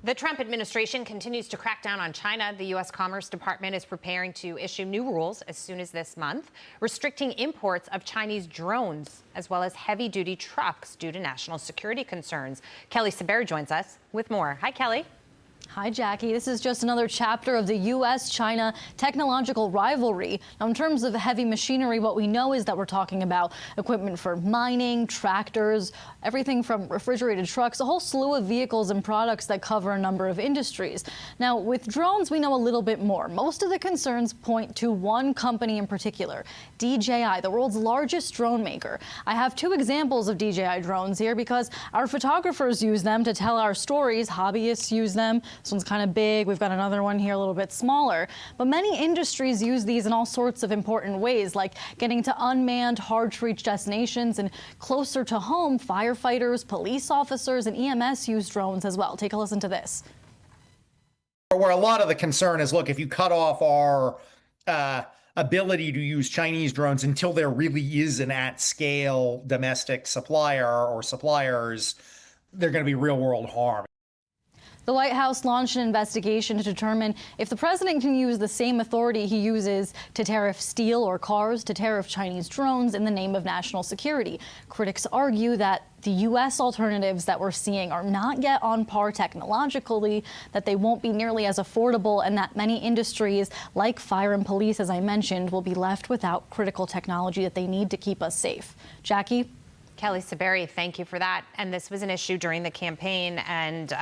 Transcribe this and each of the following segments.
The Trump administration continues to crack down on China. The U.S. Commerce Department is preparing to issue new rules as soon as this month, restricting imports of Chinese drones as well as heavy-duty trucks due to national security concerns. Kelly Saberi joins us with more. Hi, Kelly. Hi, Jackie. This is just another chapter of the U.S.-China technological rivalry. Now, in terms of heavy machinery, what we know is that we're talking about equipment for mining, tractors, everything from refrigerated trucks, a whole slew of vehicles and products that cover a number of industries. Now, with drones, we know a little bit more. Most of the concerns point to one company in particular, DJI, the world's largest drone maker. I have two examples of DJI drones here because our photographers use them to tell our stories. Hobbyists use them. This one's kind of big. We've got another one here a little bit smaller. But many industries use these in all sorts of important ways, like getting to unmanned, hard-to-reach destinations, and closer to home, firefighters, police officers, and EMS use drones as well. Take a listen to this. Where a lot of the concern is, look, if you cut off our ability to use Chinese drones until there really is an at-scale domestic supplier or suppliers, they're going to be real-world harm. The White House launched an investigation to determine if the president can use the same authority he uses to tariff steel or cars to tariff Chinese drones in the name of national security. Critics argue that the U.S. alternatives that we're seeing are not yet on par technologically, that they won't be nearly as affordable, and that many industries, like fire and police, as I mentioned, will be left without critical technology that they need to keep us safe. Jackie? Kelly Saberi, thank you for that. And this was an issue during the campaign, and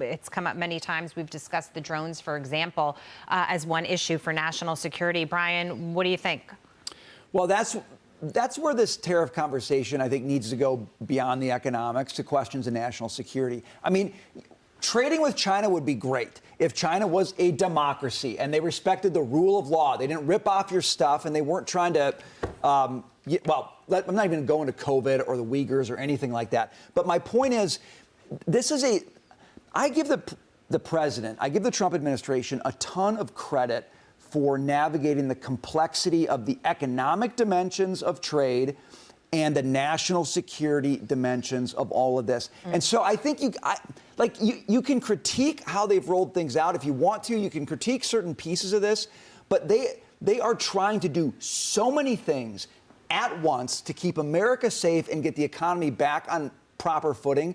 it's come up many times. We've discussed the drones, for example, as one issue for national security. Brian, what do you think? Well, that's where this tariff conversation, I think, needs to go beyond the economics to questions of national security. I mean, trading with China would be great if China was a democracy and they respected the rule of law. They didn't rip off your stuff, and they weren't trying to, well, I'm not even going to COVID or the Uyghurs or anything like that. But my point is, I give the president, I give the Trump administration a ton of credit for navigating the complexity of the economic dimensions of trade and the national security dimensions of all of this. And so I think you can critique how they've rolled things out if you want to. You can critique certain pieces of this, but they are trying to do so many things at once to keep America safe and get the economy back on proper footing.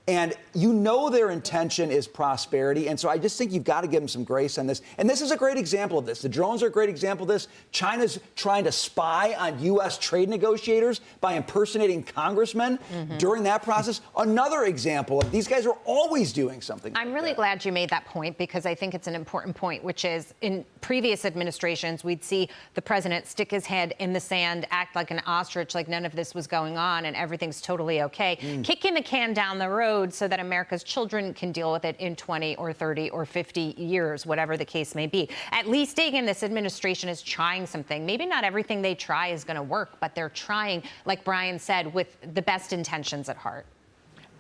And you know their intention is prosperity. And so I just think you've got to give them some grace on this. And this is a great example of this. The drones are a great example of this. China's trying to spy on U.S. trade negotiators by impersonating congressmen during that process. Another example of these guys are always doing something. I'm really glad you made that point, because I think it's an important point, which is in previous administrations, we'd see the president stick his head in the sand, act like an ostrich, like none of this was going on and everything's totally okay, kicking the can down the road so that America's children can deal with it in 20 or 30 or 50 years, whatever the case may be. At least, again, this administration is trying something. Maybe not everything they try is going to work, but they're trying, like Brian said, with the best intentions at heart.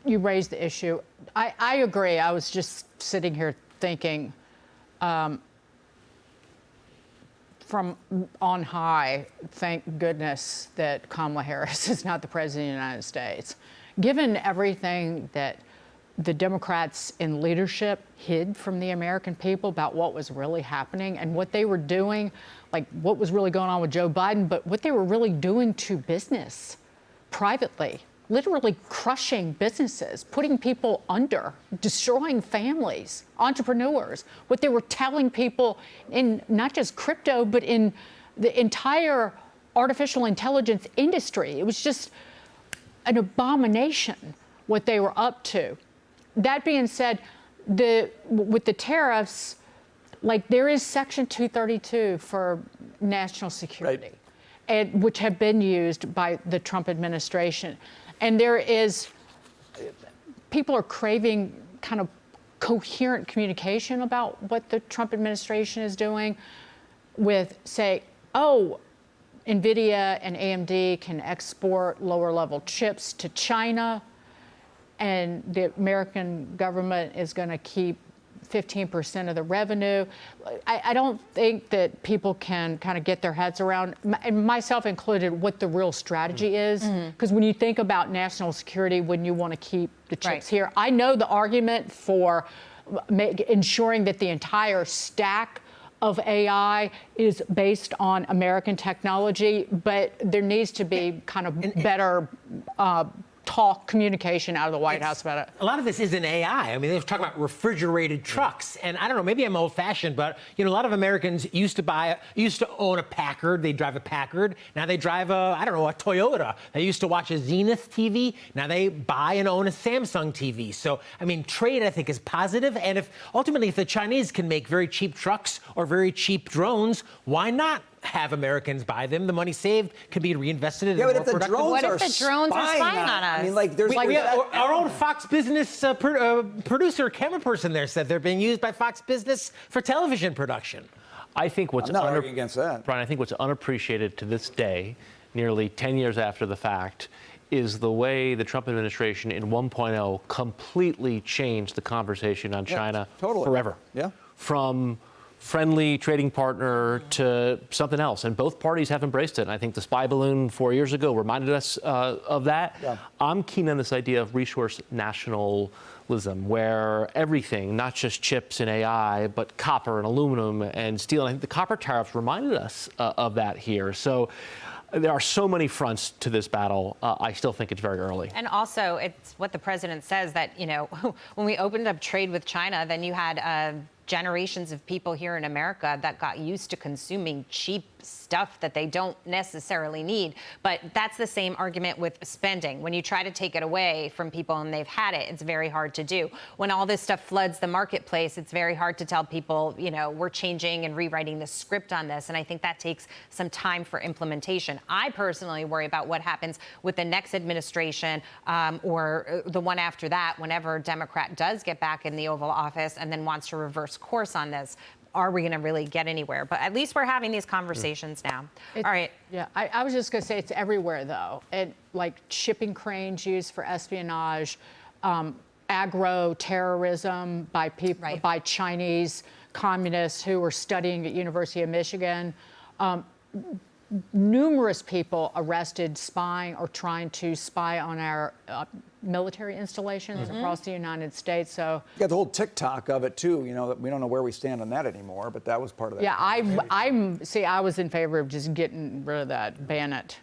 You raised the issue. I agree. I was just sitting here thinking, from on high, thank goodness that Kamala Harris is not the president of the United States. Given everything that the Democrats in leadership hid from the American people about what was really happening and what they were doing, like what was really going on with Joe Biden, but what they were really doing to business privately, literally crushing businesses, putting people under, destroying families, entrepreneurs, what they were telling people in not just crypto, but in the entire artificial intelligence industry. It was just an abomination what they were up to. That being said, with the tariffs, like there is Section 232 for national security, and which have been used by the Trump administration. And people are craving kind of coherent communication about what the Trump administration is doing with, say, oh, NVIDIA and AMD can export lower-level chips to China, and the American government is going to keep 15% of the revenue. I don't think that people can kind of get their heads around, and myself included, what the real strategy is. Because when you think about national security, when you want to keep the chips here, I know the argument for ensuring that the entire stack of AI is based on American technology, but there needs to be kind of better communication out of the White House about it. A lot of this isn't AI. I mean, they're talking about refrigerated trucks, and I don't know, maybe I'm old-fashioned, but a lot of Americans used to own a Packard. They drive a Packard. Now they drive a Toyota. They used to watch a Zenith TV. Now they buy and own a Samsung TV. So, I mean, trade, I think, is positive. And if the Chinese can make very cheap trucks or very cheap drones, why not have Americans buy them? The money saved can be reinvested in a more productive. What if the drones are spying on us? I mean, there's our own Fox Business producer, camera person there said they're being used by Fox Business for television production. I think what's I'm not arguing against that. Brian, I think what's unappreciated to this day, nearly 10 years after the fact, is the way the Trump administration in 1.0 completely changed the conversation on China forever. Yeah. From friendly trading partner to something else, and both parties have embraced it. And I think the spy balloon 4 years ago reminded us of that. Yeah. I'm keen on this idea of resource nationalism, where everything, not just chips and AI, but copper and aluminum and steel. And I think the copper tariffs reminded us of that here. So there are so many fronts to this battle. I still think it's very early. And also, it's what the president says that, when we opened up trade with China, then you had generations of people here in America that got used to consuming cheap stuff that they don't necessarily need. But that's the same argument with spending. When you try to take it away from people and they've had it, it's very hard to do. When all this stuff floods the marketplace, it's very hard to tell people, we're changing and rewriting the script on this. And I think that takes some time for implementation. I personally worry about what happens with the next administration or the one after that, whenever a Democrat does get back in the Oval Office and then wants to reverse course on this. Are we going to really get anywhere? But at least we're having these conversations now. All right. Yeah, I was just going to say it's everywhere, though. Like shipping cranes used for espionage, agro-terrorism by people, by Chinese communists who were studying at University of Michigan. Numerous people arrested spying or trying to spy on our military installations across the United States. So you got the whole TikTok of it too. That we don't know where we stand on that anymore, but that was part of that. Yeah, I was in favor of just getting rid of that, ban it.